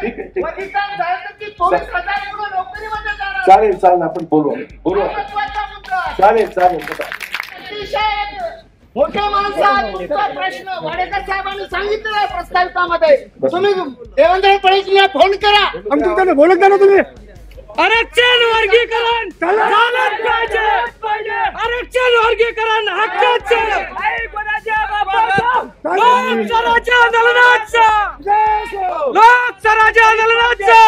ठीक आहे, ठीक आहे. अधिकार झालं की 24,000 मुलं नोकरीमध्ये जाणार. चालेल चालेल, आपण बोलू बोलू. महत्त्वाचा मुद्दा आहे. चालेल चालेल. अतिशय मोठ्या माणसात तुमचा प्रश्न वाडेकर साहेबांनी सांगितलेला आहे प्रस्तावितामध्ये. तुम्ही देवेंद्र फडणवीसला फोन करा आणि तुमच्याकडे बोलत जा ना तुम्ही. आरक्षण वर्गीकरण झालंच पाहिजे. आरक्षण वर्गीकरण हक्काचं लोकसराच्या आंदोलनाचं लोकसराच्या आंदोलनाचं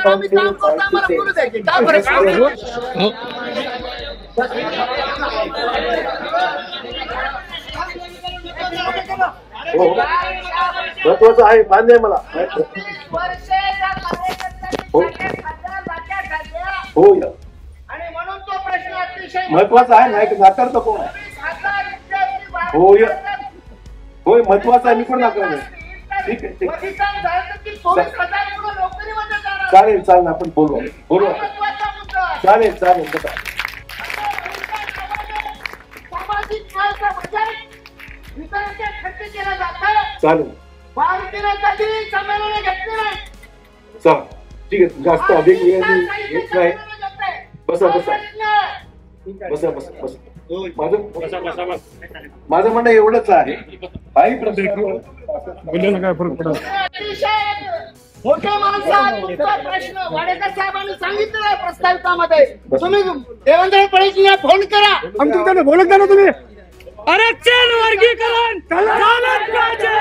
आम्ही काम करतो, आम्हाला बोलू द्यायचे का बरं? हो महत्वाचं आहे, मान्य आहे मला. हो हो या. आणि म्हणून तो प्रश्न अतिशय महत्वाचा आहे, नाही नाकारतं कोण आहे? हो या. होय महत्वाचं आहे, मी पण नाकारलं. ठीक आहे, ठीक आहे. अधिकार झालं की 24,000 मुलं नोकरीमध्ये जाणार. चालेल चालेल, आपण बोलू बोलू. महत्त्वाचा मुद्दा आहे. चालेल चालेल. बघा सामाजिक न्यायाचा बजाय वितरणाचे खर्च केला जातं. चालेल. भारतीयांसाठी संमेलन घेतले नाही. चला ठीक आहे, जास्त अधिक वेळ घेत नाही. बसा बसा बसा बसा बसा. माझं म्हणणं एवढंच आहे, काही प्रश्न काय फरक पडत. अतिशय मोठ्या माणसात तुमचा प्रश्न वाडेकर साहेबांनी सांगितलेला आहे प्रस्तावितामध्ये. तुम्ही देवेंद्र फडणवीसला फोन करा आणि तुमच्याकडे बोलत जा ना तुम्ही. आरक्षण वर्गीकरण झालंच पाहिजे.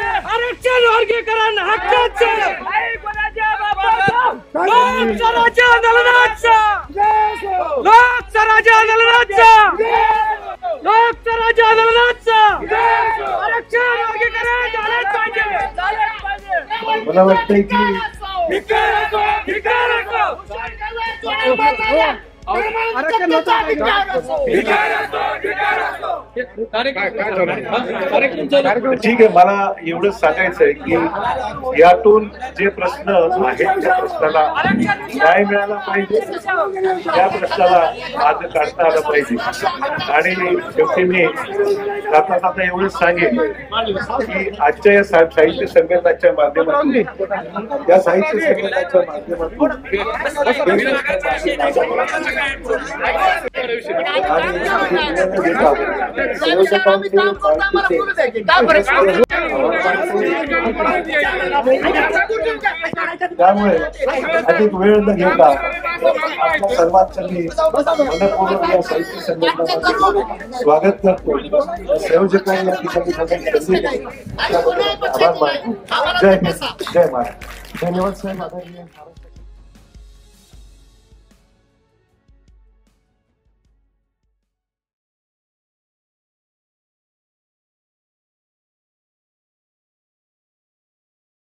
आरक्षण वर्गीकरण हक्काचं लोकसराच्या आंदोलनाचं लोकसराच्या आंदोलनाचं लोकसराच्या आंदोलनाचं आरक्षण वर्गीकरण झालंच पाहिजे. मला वाटतंय की ठीक आहे. मला एवढंच सांगायचं आहे की यातून जे प्रश्न आहेत त्या प्रश्नाला न्याय मिळाला पाहिजे, त्या प्रश्नाला मार्ग काढता आला पाहिजे. आणि शेवटी मी जाता जाता एवढंच सांगेन की आजच्या या साहित्य संमेलनाच्या माध्यमातून या साहित्य संमेलनाच्या माध्यमातून आम्ही काम करतो, आम्हाला बोलू द्यायचे का बरं? त्यामुळे अधिक वेळ न घेता आपल्या सर्वांचं मी मनपूर्वक या साहित्य संमेलनामध्ये स्वागत करतो. संयोजकांनी या ठिकाणी संधी दिली, आभार मानतो. जय हिंद, जय महाराष्ट्र. धन्यवाद साहेब.